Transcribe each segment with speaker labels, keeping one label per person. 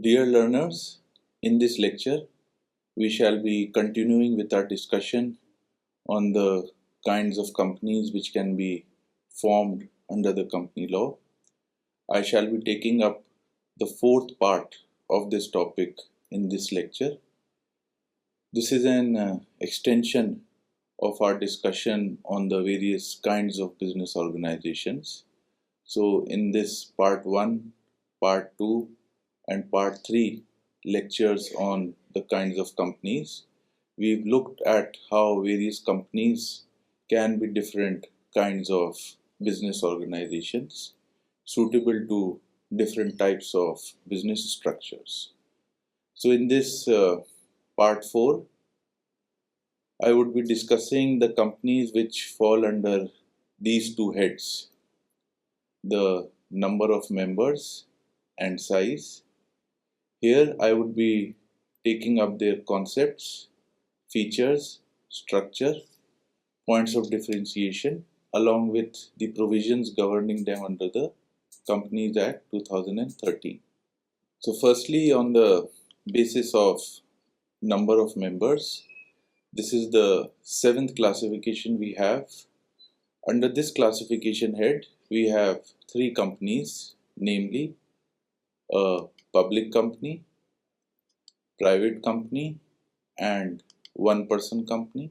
Speaker 1: Dear learners, in this lecture, we shall be continuing with our discussion on the kinds of companies which can be formed under the company law. I shall be taking up the fourth part of this topic in this lecture. This is an extension of our discussion on the various kinds of business organizations. So in this part 1, part 2 and part 3 lectures on the kinds of companies, we've looked at how various companies can be different kinds of business organizations suitable to different types of business structures. So in this part 4, I would be discussing the companies which fall under these two heads: the number of members and size. Here I would be taking up their concepts, features, structure, points of differentiation, along with the provisions governing them under the Companies Act 2013. So firstly, on the basis of number of members, this is the 7th classification we have. Under this classification head, we have 3 companies, namely a public company, private company, and one-person company.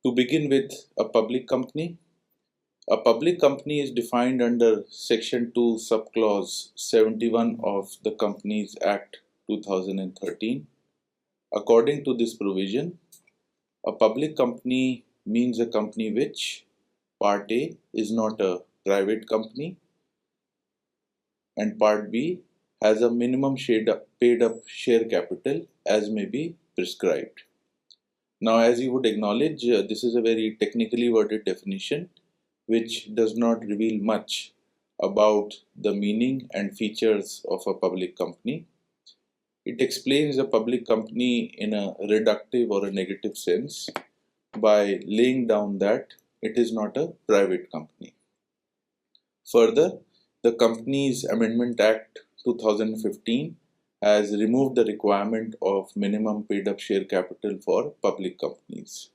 Speaker 1: To begin with, a public company is defined under Section 2, Subclause 71 of the Companies Act 2013. According to this provision, a public company means a company which, Part A, is not a private company, and Part B has a minimum paid up share capital as may be prescribed. Now, as you would acknowledge, this is a very technically worded definition which does not reveal much about the meaning and features of a public company. It explains a public company in a reductive or a negative sense by laying down that it is not a private company. Further, the Companies Amendment Act 2015 has removed the requirement of minimum paid up share capital for public companies.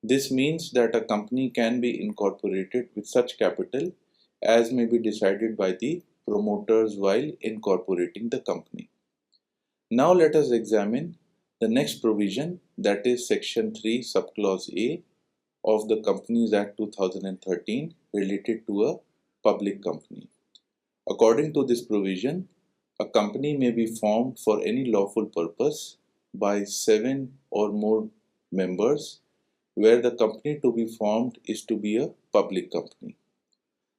Speaker 1: This means that a company can be incorporated with such capital as may be decided by the promoters while incorporating the company. Now let us examine the next provision, that is Section 3, Subclause A of the Companies Act 2013 related to a public company. According to this provision, a company may be formed for any lawful purpose by 7 or more members, where the company to be formed is to be a public company.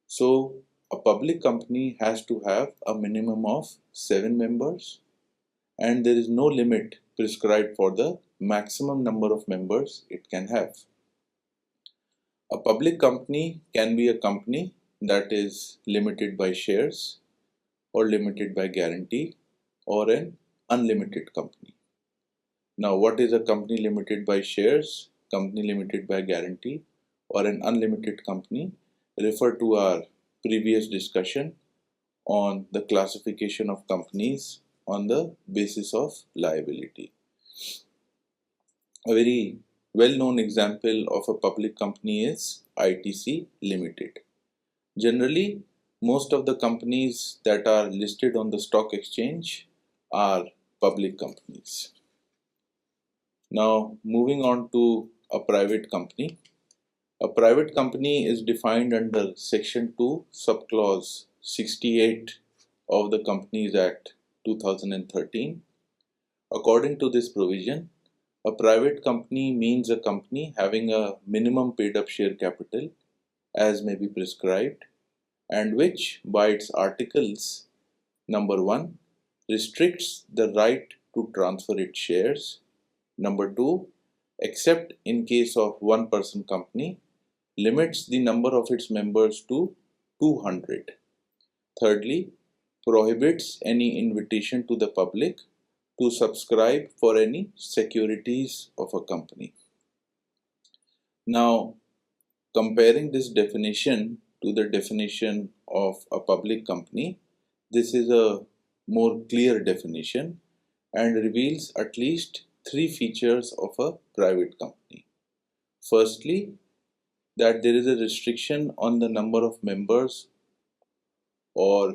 Speaker 1: So, a public company has to have a minimum of 7 members, and there is no limit prescribed for the maximum number of members it can have. A public company can be a company that is limited by shares or limited by guarantee or an unlimited company. Now, what is a company limited by shares, company limited by guarantee, or an unlimited company? Refer to our previous discussion on the classification of companies on the basis of liability. A very well-known example of a public company is ITC Limited. Generally, most of the companies that are listed on the stock exchange are public companies. Now, moving on to a private company. A private company is defined under Section 2, Subclause 68 of the Companies Act 2013. According to this provision, a private company means a company having a minimum paid up share capital as may be prescribed, and which by its articles, number 1, restricts the right to transfer its shares, number 2, except in case of one-person company, limits the number of its members to 200. Thirdly, prohibits any invitation to the public to subscribe for any securities of a company. Now, comparing this definition to the definition of a public company, this is a more clear definition and reveals at least three features of a private company. Firstly, that there is a restriction on the number of members or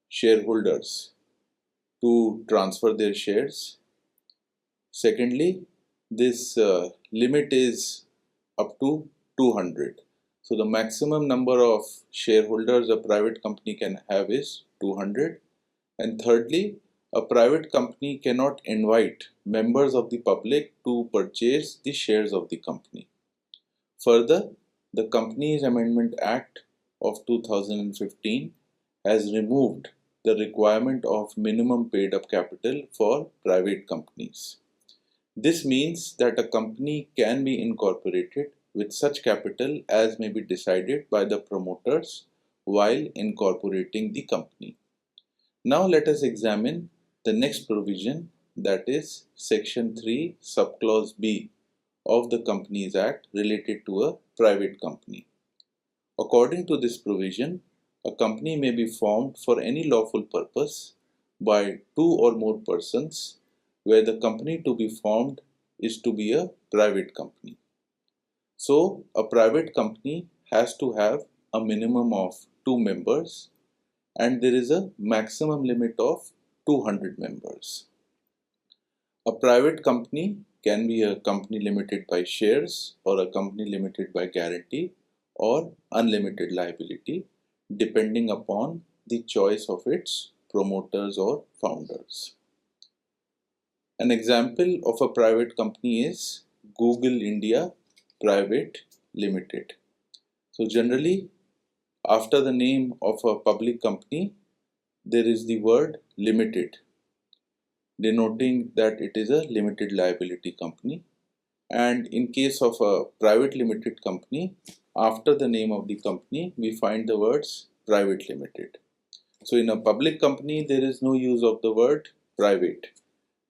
Speaker 1: shareholders to transfer their shares. Secondly, this limit is up to 200. So the maximum number of shareholders a private company can have is 200. And thirdly, a private company cannot invite members of the public to purchase the shares of the company. Further, the Companies Amendment Act of 2015 has removed the requirement of minimum paid up capital for private companies. This means that a company can be incorporated with such capital as may be decided by the promoters while incorporating the company. Now let us examine the next provision, that is Section 3 Subclause B of the Companies Act related to a private company. According to this provision, a company may be formed for any lawful purpose by two or more persons where the company to be formed is to be a private company. So, a private company has to have a minimum of 2 members and there is a maximum limit of 200 members. A private company can be a company limited by shares or a company limited by guarantee or unlimited liability depending upon the choice of its promoters or founders. An example of a private company is Google India Private Limited. So generally, after the name of a public company, there is the word limited, denoting that it is a limited liability company. And in case of a private limited company, after the name of the company, we find the words private limited. So in a public company, there is no use of the word private.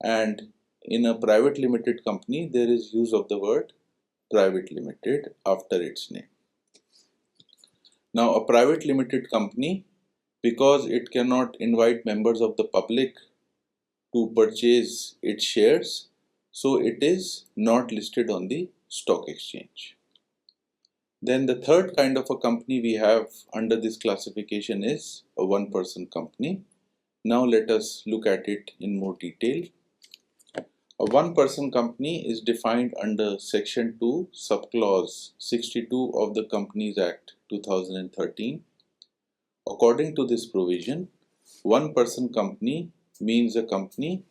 Speaker 1: And in a private limited company, there is use of the word private limited after its name. Now, a private limited company, because it cannot invite members of the public to purchase its shares, so it is not listed on the stock exchange. Then the third kind of a company we have under this classification is a one-person company. Now let us look at it in more detail. A one-person company is defined under Section 2, Subclause 62 of the Companies Act 2013. According to this provision, one-person company means a company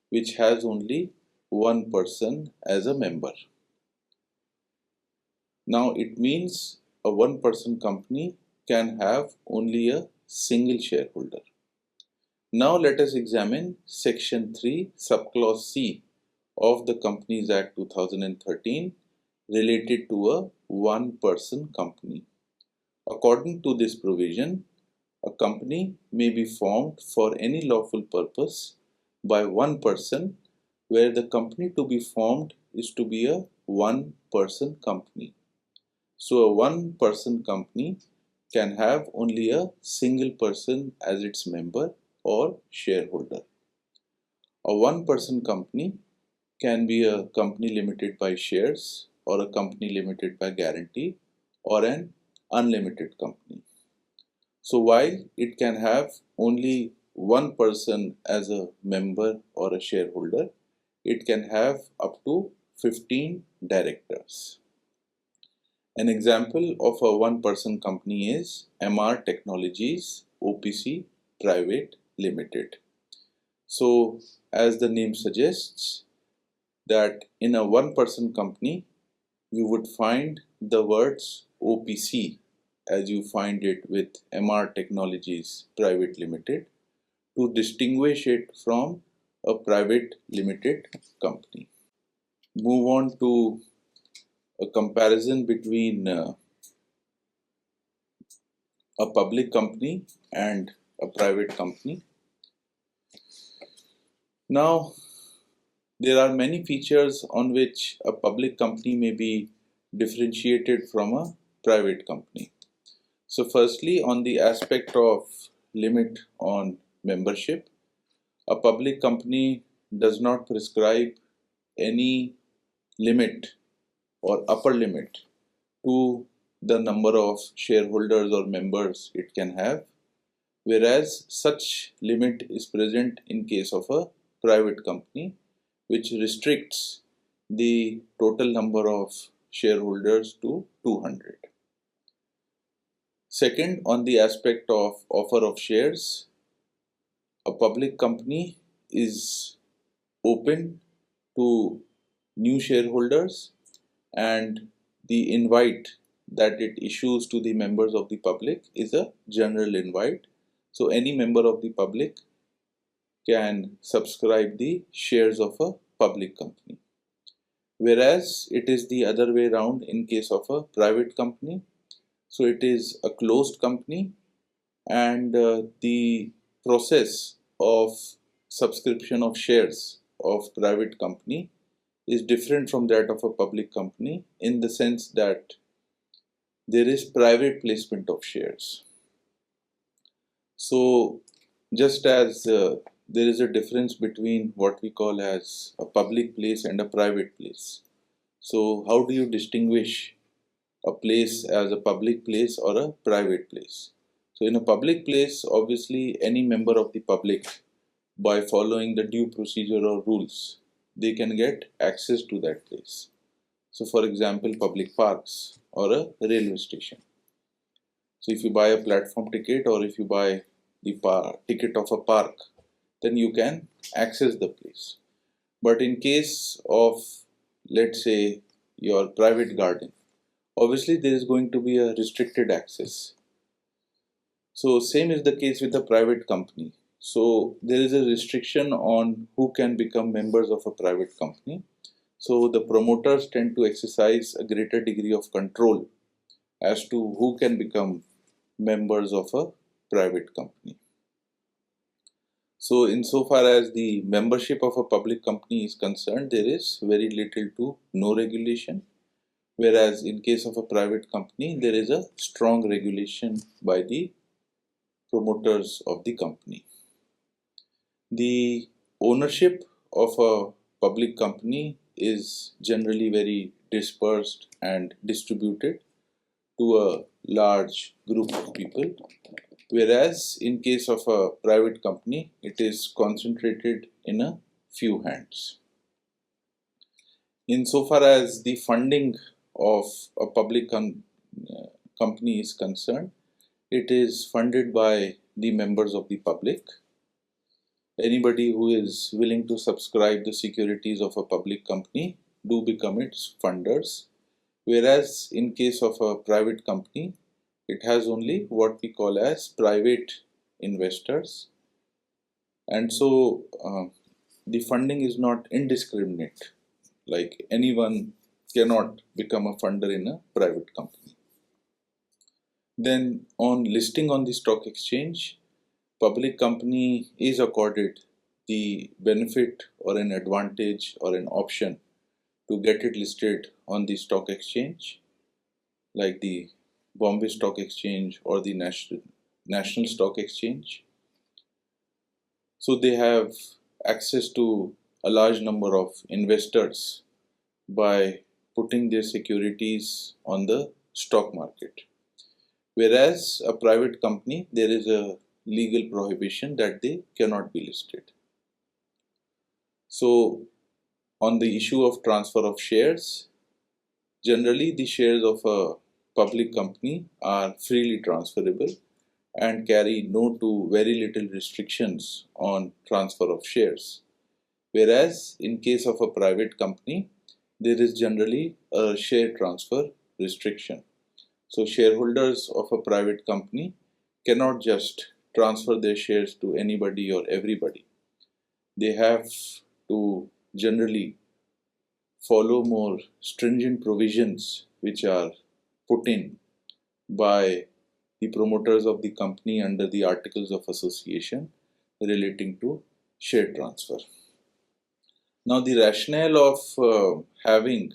Speaker 1: which has only one person as a member. Now it means a one-person company can have only a single shareholder. Now let us examine Section 3, Subclause C of the Companies Act 2013 related to a one-person company. According to this provision, a company may be formed for any lawful purpose by one person where the company to be formed is to be a one-person company. So a one-person company can have only a single person as its member or shareholder. A one-person company can be a company limited by shares or a company limited by guarantee or an unlimited company. So while it can have only one person as a member or a shareholder, it can have up to 15 directors. An example of a one-person company is MR Technologies OPC Private Limited. So as the name suggests, that in a one-person company, you would find the words OPC as you find it with MR Technologies Private Limited to distinguish it from a private limited company. Move on to a comparison between a public company and a private company. Now, there are many features on which a public company may be differentiated from a private company. So firstly, on the aspect of limit on membership. A public company does not prescribe any limit or upper limit to the number of shareholders or members it can have, whereas such limit is present in case of a private company, which restricts the total number of shareholders to 200. Second, on the aspect of offer of shares, a public company is open to new shareholders, and the invite that it issues to the members of the public is a general invite. So any member of the public can subscribe the shares of a public company. Whereas it is the other way around in case of a private company. So it is a closed company, and the process of subscription of shares of private company is different from that of a public company, in the sense that there is private placement of shares. So just as there is a difference between what we call as a public place and a private place. So how do you distinguish a place as a public place or a private place? So in a public place, obviously any member of the public, by following the due procedure or rules, they can get access to that place. So for example, public parks or a railway station. So if you buy a platform ticket or if you buy the ticket of a park, then you can access the place. But in case of, let's say, your private garden, obviously there is going to be a restricted access. So same is the case with a private company. So there is a restriction on who can become members of a private company. So the promoters tend to exercise a greater degree of control as to who can become members of a private company. So insofar as the membership of a public company is concerned, there is very little to no regulation, whereas in case of a private company, there is a strong regulation by the promoters of the company. The ownership of a public company is generally very dispersed and distributed to a large group of people, whereas in case of a private company, it is concentrated in a few hands. Insofar as the funding of a public company is concerned, it is funded by the members of the public. Anybody who is willing to subscribe the securities of a public company do become its funders, whereas in case of a private company, it has only what we call as private investors, and so the funding is not indiscriminate, like anyone cannot become a funder in a private company. Then on listing on the stock exchange, public company is accorded the benefit or an advantage or an option to get it listed on the stock exchange, like the Bombay Stock Exchange or the National Stock Exchange. So they have access to a large number of investors by putting their securities on the stock market. Whereas a private company, there is a legal prohibition that they cannot be listed. So on the issue of transfer of shares, generally the shares of a public company are freely transferable and carry no to very little restrictions on transfer of shares. Whereas in case of a private company, there is generally a share transfer restriction. So shareholders of a private company cannot just transfer their shares to anybody or everybody. They have to generally follow more stringent provisions which are put in by the promoters of the company under the Articles of Association relating to share transfer. Now the rationale of having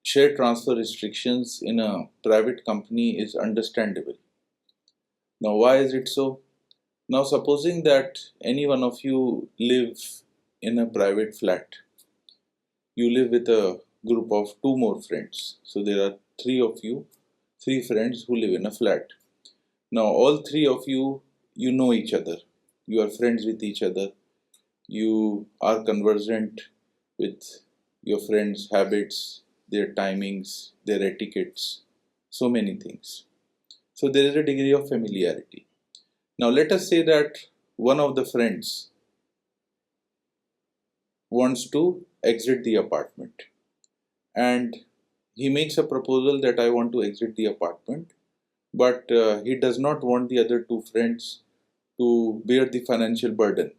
Speaker 1: share transfer restrictions in a private company is understandable. Now why is it so? Now, supposing that any one of you live in a private flat, you live with a group of two more friends. So there are three of you, three friends who live in a flat. Now, all three of you, you know each other. You are friends with each other. You are conversant with your friends' habits, their timings, their etiquettes, so many things. So there is a degree of familiarity. Now, let us say that one of the friends wants to exit the apartment, and he makes a proposal that I want to exit the apartment, but he does not want the other two friends to bear the financial burden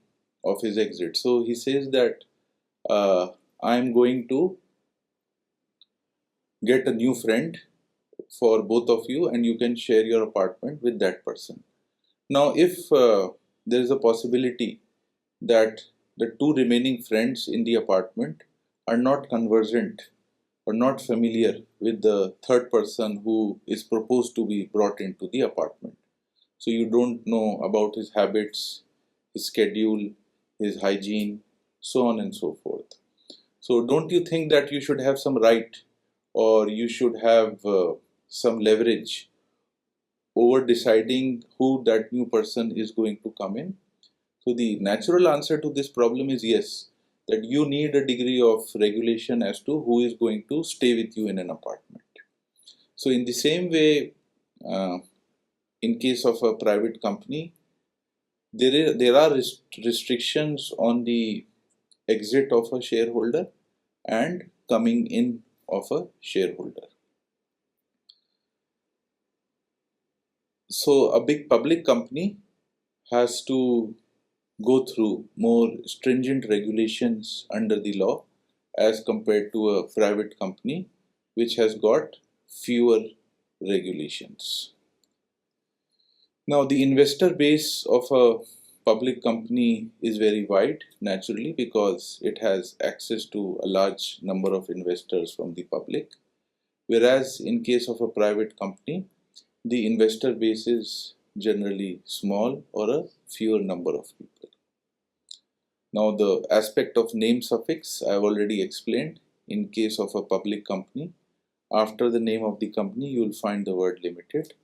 Speaker 1: of his exit. So he says that uh, I am going to get a new friend for both of you, and you can share your apartment with that person. Now, if there is a possibility that the two remaining friends in the apartment are not conversant or not familiar with the third person who is proposed to be brought into the apartment. So you don't know about his habits, his schedule, his hygiene, so on and so forth. So don't you think that you should have some right, or you should have some leverage over deciding who that new person is going to come in? So the natural answer to this problem is yes, that you need a degree of regulation as to who is going to stay with you in an apartment. So in the same way, uh, in case of a private company, there are restrictions on the exit of a shareholder and coming in of a shareholder. So a big public company has to go through more stringent regulations under the law as compared to a private company which has got fewer regulations. Now, the investor base of a public company is very wide, naturally, because it has access to a large number of investors from the public. Whereas, in case of a private company, the investor base is generally small or a fewer number of people. Now, the aspect of name suffix I have already explained. In case of a public company, after the name of the company, you will find the word limited,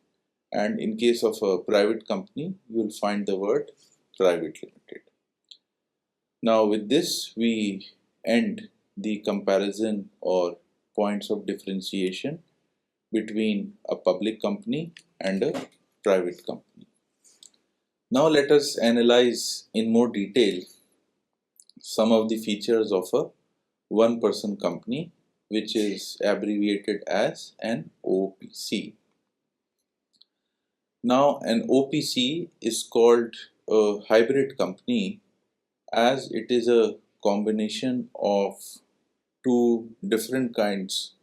Speaker 1: and in case of a private company, you will find the word private limited. Now, with this, we end the comparison or points of differentiation between a public company and a private company. Now, let us analyze in more detail some of the features of a one person company, which is abbreviated as an OPC. Now, an OPC is called a hybrid company as it is a combination of two different kinds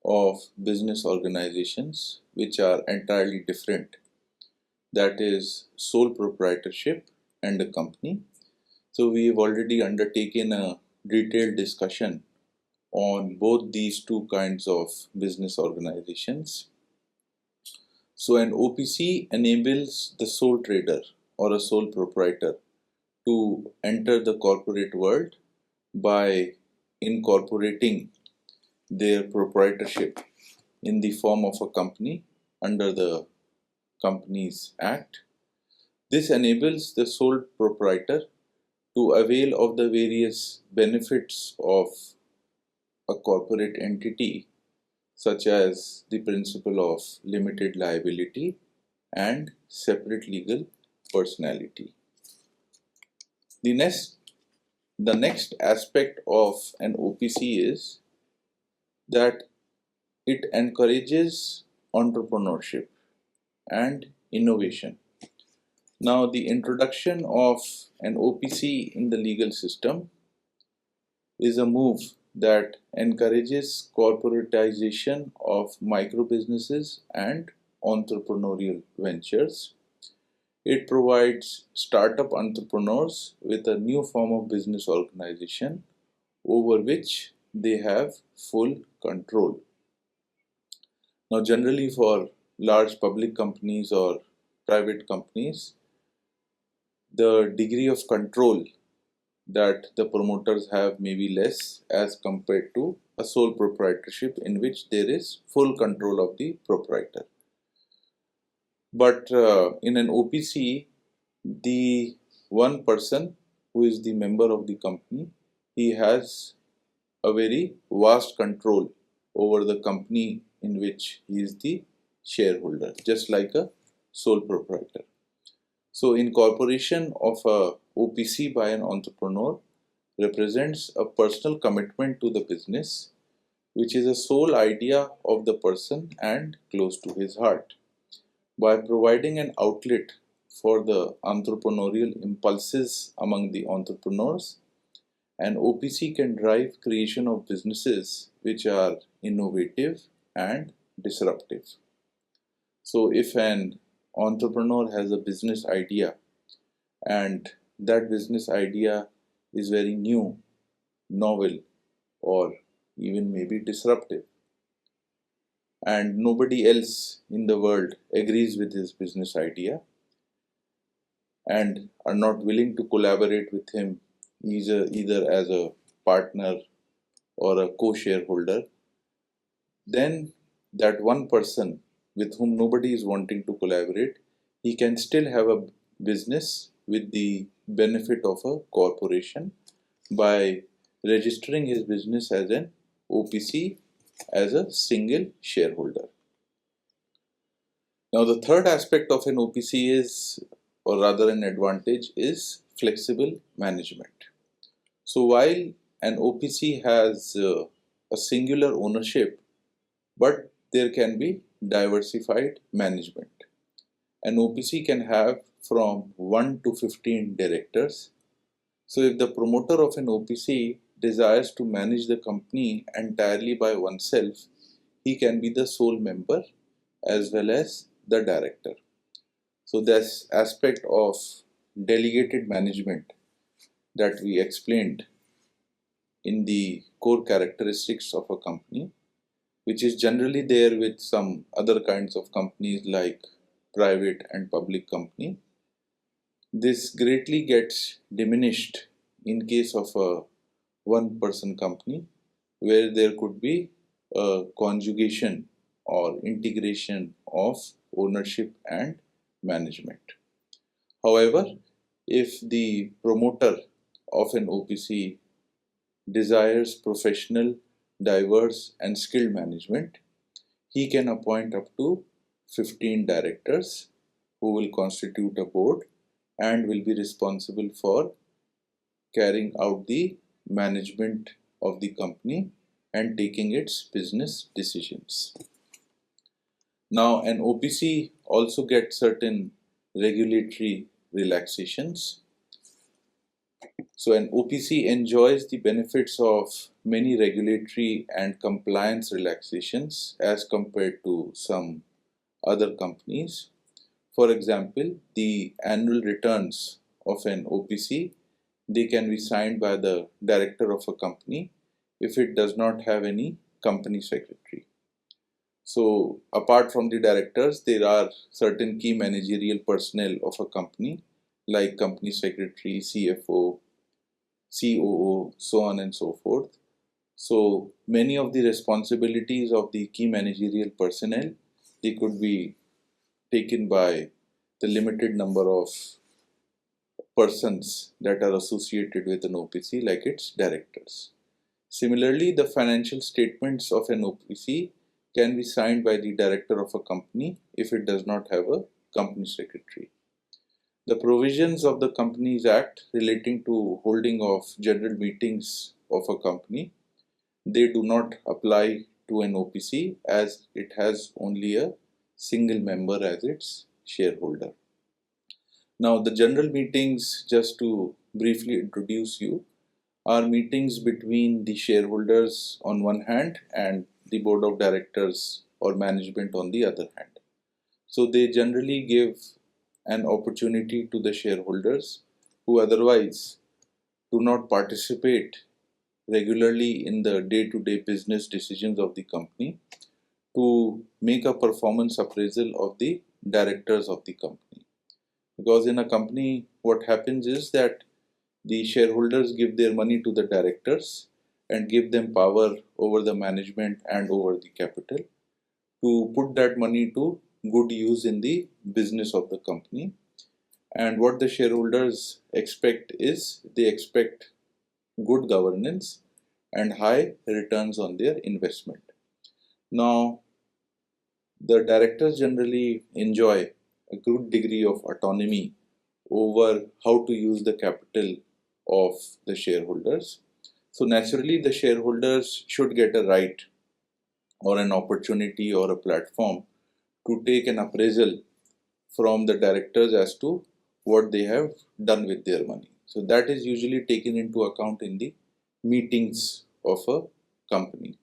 Speaker 1: of business organizations which are entirely different. That is sole proprietorship and a company. So, we have already undertaken a detailed discussion on both these two kinds of business organizations. So an OPC enables the sole trader or a sole proprietor to enter the corporate world by incorporating their proprietorship in the form of a company under the Companies Act. This enables the sole proprietor to avail of the various benefits of a corporate entity, such as the principle of limited liability and separate legal personality. The next aspect of an OPC is that it encourages entrepreneurship and innovation. Now, the introduction of an OPC in the legal system is a move that encourages corporatization of micro businesses and entrepreneurial ventures. It provides startup entrepreneurs with a new form of business organization over which they have full control. Now, generally, for large public companies or private companies, the degree of control that the promoters have may be less as compared to a sole proprietorship in which there is full control of the proprietor. But in an OPC, the one person who is the member of the company, he has a very vast control over the company in which he is the shareholder, just like a sole proprietor. So incorporation of a OPC by an entrepreneur represents a personal commitment to the business, which is a sole idea of the person and close to his heart. By providing an outlet for the entrepreneurial impulses among the entrepreneurs, an OPC can drive creation of businesses which are innovative and disruptive. So if an entrepreneur has a business idea and that business idea is very new, novel, or even maybe disruptive, and nobody else in the world agrees with his business idea and are not willing to collaborate with him either as a partner or a co-shareholder, then that one person with whom nobody is wanting to collaborate, he can still have a business with the benefit of a corporation by registering his business as an OPC as a single shareholder. Now the third aspect of an OPC is, or rather an advantage, is flexible management. So while an OPC has a singular ownership, but there can be diversified management. An OPC can have from 1 to 15 directors. So if the promoter of an OPC desires to manage the company entirely by oneself, he can be the sole member as well as the director. So this aspect of delegated management that we explained in the core characteristics of a company, which is generally there with some other kinds of companies like private and public company, this greatly gets diminished in case of a one person company where there could be a conjugation or integration of ownership and management. However, if the promoter of an OPC desires professional, diverse and skilled management, he can appoint up to 15 directors who will constitute a board and will be responsible for carrying out the management of the company and taking its business decisions. Now, an OPC also gets certain regulatory relaxations. So an OPC enjoys the benefits of many regulatory and compliance relaxations as compared to some other companies. For example, the annual returns of an OPC, they can be signed by the director of a company if it does not have any company secretary. So apart from the directors, there are certain key managerial personnel of a company like company secretary, CFO, COO, so on and so forth. So many of the responsibilities of the key managerial personnel, they could be taken by the limited number of persons that are associated with an OPC, like its directors. Similarly, the financial statements of an OPC can be signed by the director of a company if it does not have a company secretary. The provisions of the Companies Act relating to holding of general meetings of a company, they do not apply to an OPC as it has only a single member as its shareholder. Now the general meetings, just to briefly introduce you, are meetings between the shareholders on one hand and the board of directors or management on the other hand. So they generally give an opportunity to the shareholders who otherwise do not participate regularly in the day-to-day business decisions of the company to make a performance appraisal of the directors of the company. Because in a company, what happens is that the shareholders give their money to the directors and give them power over the management and over the capital to put that money to good use in the business of the company. And what the shareholders expect is they expect good governance and high returns on their investment. Now, the directors generally enjoy a good degree of autonomy over how to use the capital of the shareholders. So naturally, the shareholders should get a right or an opportunity or a platform to take an appraisal from the directors as to what they have done with their money. So that is usually taken into account in the meetings of a company.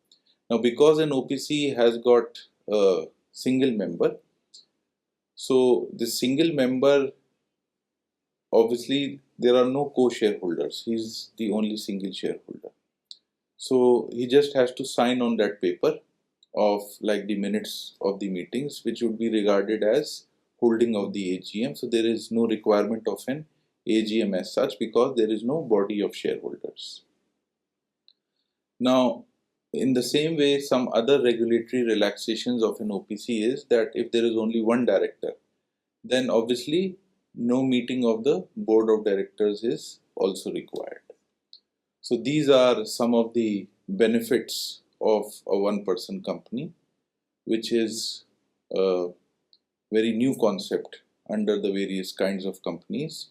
Speaker 1: Now, because an OPC has got a single member, so the single member, obviously there are no co-shareholders. He's the only single shareholder. So he just has to sign on that paper of like the minutes of the meetings, which would be regarded as holding of the AGM. So there is no requirement of an AGM as such because there is no body of shareholders. Now, in the same way, some other regulatory relaxations of an OPC is that if there is only one director, then obviously no meeting of the board of directors is also required. So these are some of the benefits of a one-person company, which is a very new concept under the various kinds of companies,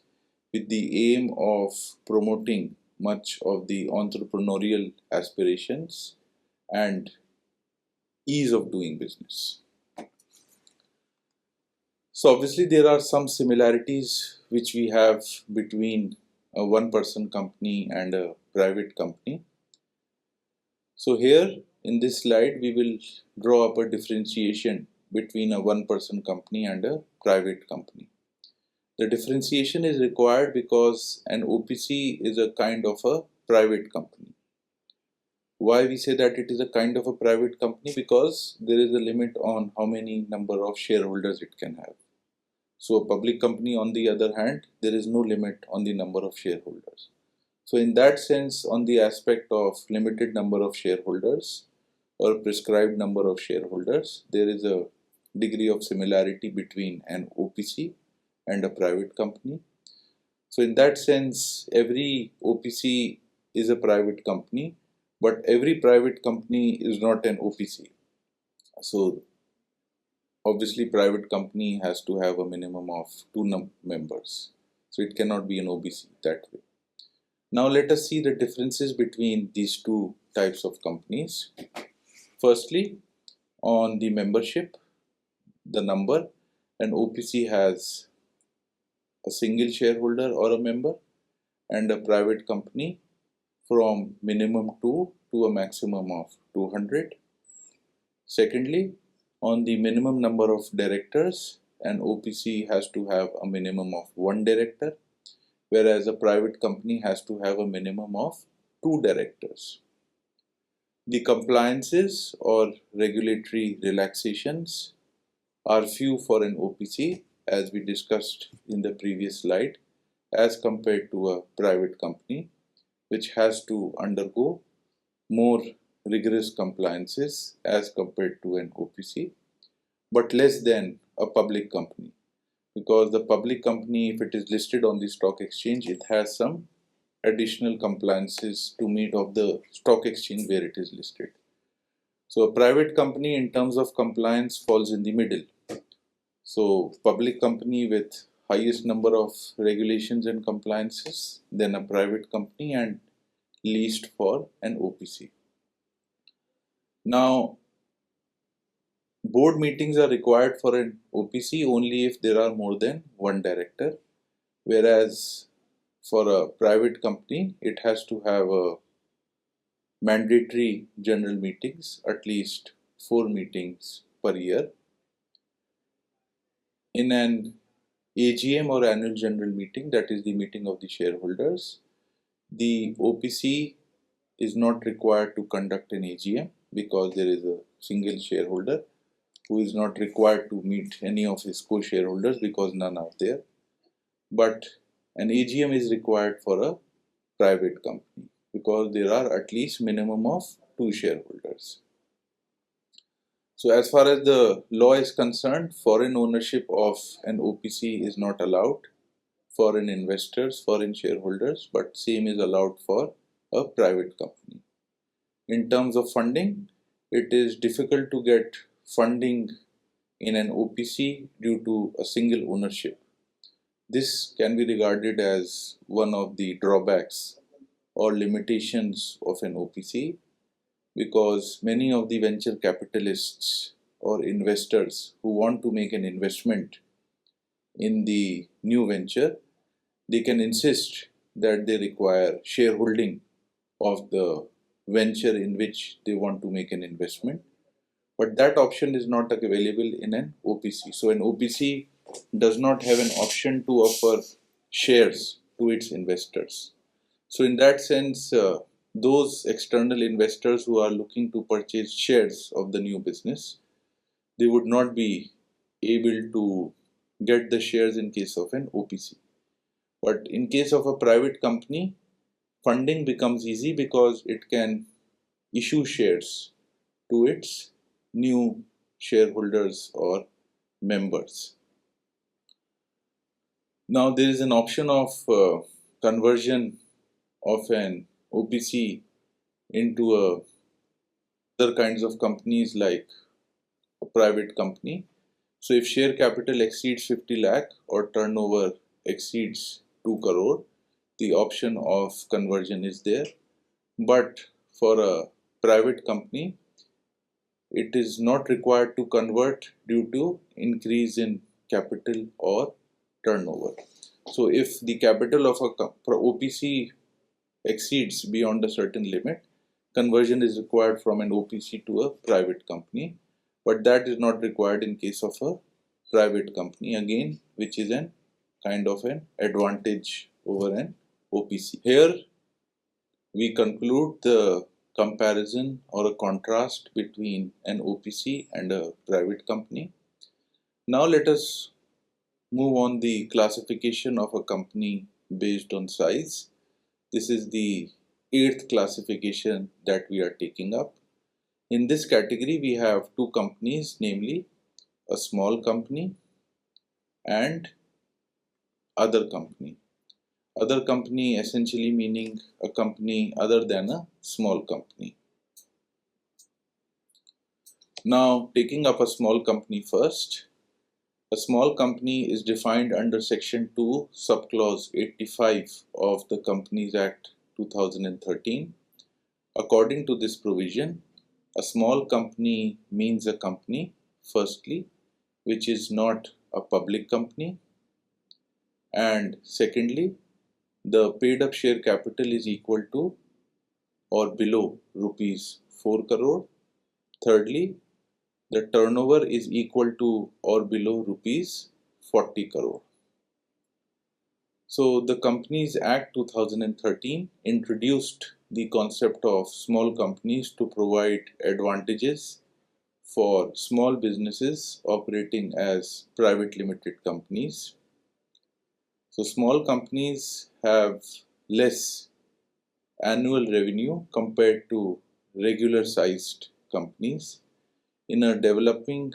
Speaker 1: with the aim of promoting much of the entrepreneurial aspirations and ease of doing business. So obviously there are some similarities which we have between a one-person company and a private company. So here in this slide we will draw up a differentiation between a one-person company and a private company. The differentiation is required because an OPC is a kind of a private company. Why we say that it is a kind of a private company? Because there is a limit on how many number of shareholders it can have. So a public company, on the other hand, there is no limit on the number of shareholders. So in that sense, on the aspect of limited number of shareholders or prescribed number of shareholders, there is a degree of similarity between an OPC and a private company. So in that sense, every OPC is a private company, but every private company is not an OPC. So obviously private company has to have a minimum of 2 members. So it cannot be an OBC that way. Now let us see the differences between these two types of companies. Firstly, on the membership, the number, an OPC has a single shareholder or a member, and a private company from minimum 2 to a maximum of 200. Secondly, on the minimum number of directors, an OPC has to have a minimum of 1 director, whereas a private company has to have a minimum of 2 directors. The compliances or regulatory relaxations are few for an OPC, as we discussed in the previous slide, as compared to a private company, which has to undergo more rigorous compliances as compared to an OPC, but less than a public company. Because the public company, if it is listed on the stock exchange, it has some additional compliances to meet of the stock exchange where it is listed. So a private company in terms of compliance falls in the middle. So public company with highest number of regulations and compliances, then a private company, and least for an OPC. Now, board meetings are required for an OPC only if there are more than 1 director, whereas for a private company, it has to have a mandatory general meetings, at least 4 meetings per year. In an AGM or annual general meeting, that is the meeting of the shareholders, the OPC is not required to conduct an AGM because there is a single shareholder who is not required to meet any of his co-shareholders because none are there. but an AGM is required for a private company because there are at least minimum of 2 shareholders. So as far as the law is concerned, foreign ownership of an OPC is not allowed. Foreign investors, foreign shareholders, but same is allowed for a private company. In terms of funding, it is difficult to get funding in an OPC due to a single ownership. This can be regarded as one of the drawbacks or limitations of an OPC, because many of the venture capitalists or investors who want to make an investment in the new venture, they can insist that they require shareholding of the venture in which they want to make an investment, but that option is not available in an OPC. So an OPC does not have an option to offer shares to its investors. So in that sense, those external investors who are looking to purchase shares of the new business, they would not be able to get the shares in case of an OPC. But in case of a private company, funding becomes easy because it can issue shares to its new shareholders or members. Now there is an option of conversion of an OPC into other kinds of companies like a private company. So if share capital exceeds 50 lakh or turnover exceeds 2 crore, the option of conversion is there. But for a private company, it is not required to convert due to increase in capital or turnover. So if the capital of a OPC exceeds beyond a certain limit, conversion is required from an OPC to a private company, but that is not required in case of a private company, again, which is an kind of an advantage over an OPC. Here we conclude the comparison or a contrast between an OPC and a private company. Now let us move on the classification of a company based on size. This is the 8th classification that we are taking up. In this category, we have two companies, namely a small company and other company. Other company essentially meaning a company other than a small company. Now, taking up a small company first. A small company is defined under Section 2, Subclause 85 of the Companies Act 2013. According to this provision, a small company means a company, firstly, which is not a public company, and secondly, the paid up share capital is equal to or below rupees 4 crore. Thirdly, the turnover is equal to or below rupees 40 crore. So the Companies Act 2013 introduced the concept of small companies to provide advantages for small businesses operating as private limited companies. So small companies have less annual revenue compared to regular sized companies. In a developing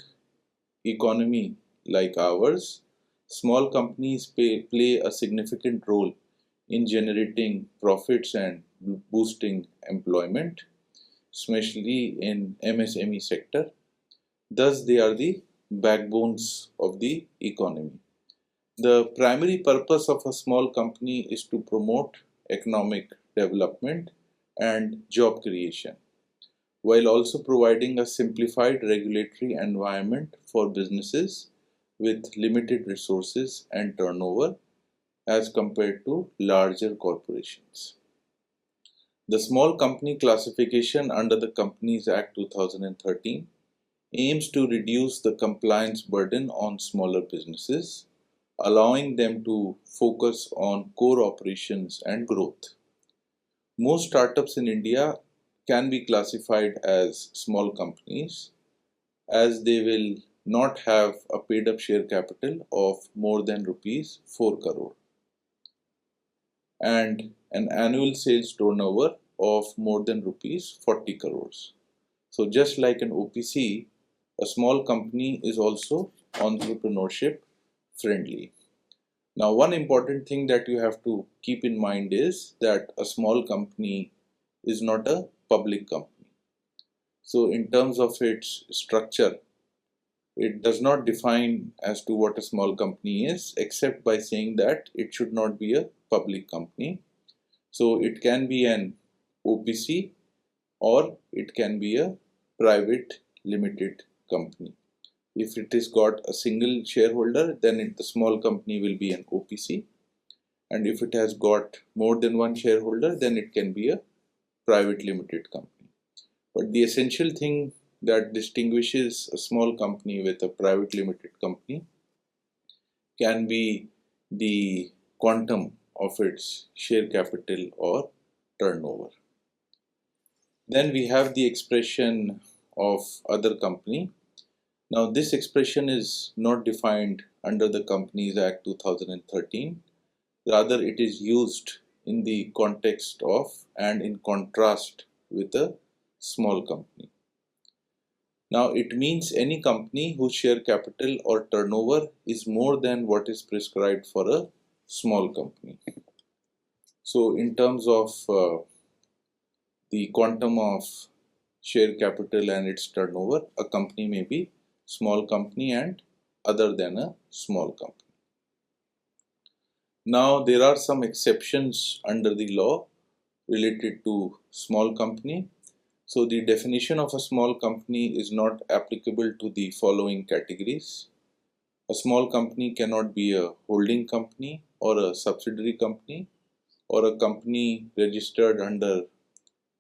Speaker 1: economy like ours, small companies play a significant role in generating profits and boosting employment, especially in MSME sector. Thus, they are the backbones of the economy. The primary purpose of a small company is to promote economic development and job creation, while also providing a simplified regulatory environment for businesses with limited resources and turnover as compared to larger corporations. The small company classification under the Companies Act 2013 aims to reduce the compliance burden on smaller businesses, allowing them to focus on core operations and growth. Most startups in India can be classified as small companies as they will not have a paid up share capital of more than rupees 4 crore. and an annual sales turnover of more than rupees 40 crores. So just like an OPC, a small company is also entrepreneurship friendly. Now, one important thing that you have to keep in mind is that a small company is not a public company. So in terms of its structure, it does not define as to what a small company is, except by saying that it should not be a public company. So it can be an OPC or it can be a private limited company. If it is got a single shareholder, then the small company will be an OPC. And if it has got more than one shareholder, then it can be a private limited company. But the essential thing that distinguishes a small company with a private limited company can be the quantum of its share capital or turnover. Then we have the expression of other company. Now this expression is not defined under the Companies Act 2013. Rather, it is used in the context of and in contrast with a small company. Now it means any company whose share capital or turnover is more than what is prescribed for a small company. So in terms of the quantum of share capital and its turnover, a company may be small company and other than a small company. Now there are some exceptions under the law related to small company. So the definition of a small company is not applicable to the following categories. A small company cannot be a holding company or a subsidiary company or a company registered under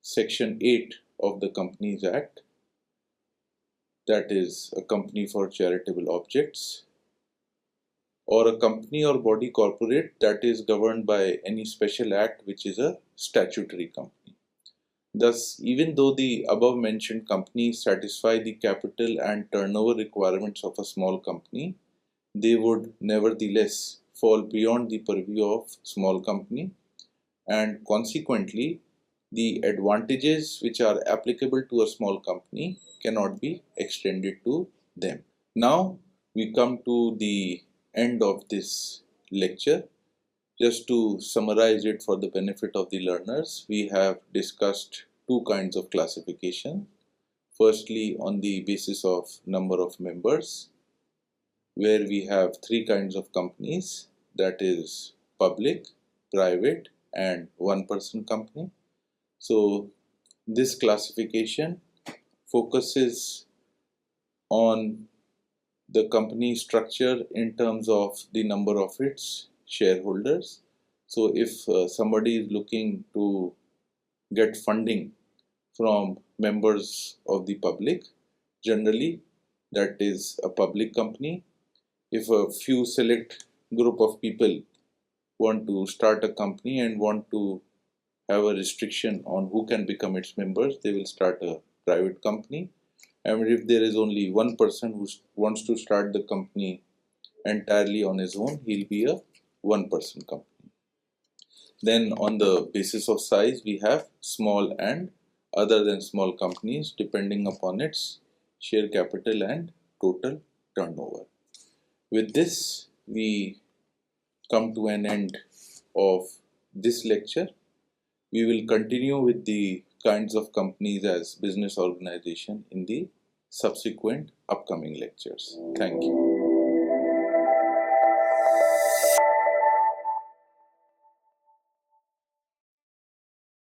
Speaker 1: Section 8 of the Companies Act, that is a company for charitable objects, or a company or body corporate that is governed by any special act which is a statutory company. Thus, even though the above mentioned companies satisfy the capital and turnover requirements of a small company, they would nevertheless fall beyond the purview of small company, and consequently the advantages which are applicable to a small company cannot be extended to them. Now we come to the end of this lecture. Just to summarize it for the benefit of the learners, we have discussed two kinds of classification. Firstly, on the basis of number of members, where we have three kinds of companies, that is public, private and one person company. So this classification focuses on the company structure in terms of the number of its shareholders. So if somebody is looking to get funding from members of the public, generally that is a public company. If a few select group of people want to start a company and want to have a restriction on who can become its members, they will start a private company. And if there is only one person who wants to start the company entirely on his own, he'll be a one person company. Then on the basis of size, we have small and other than small companies depending upon its share capital and total turnover. With this, we come to an end of this lecture. We will continue with the kinds of companies as business organization in the subsequent upcoming lectures. Thank you.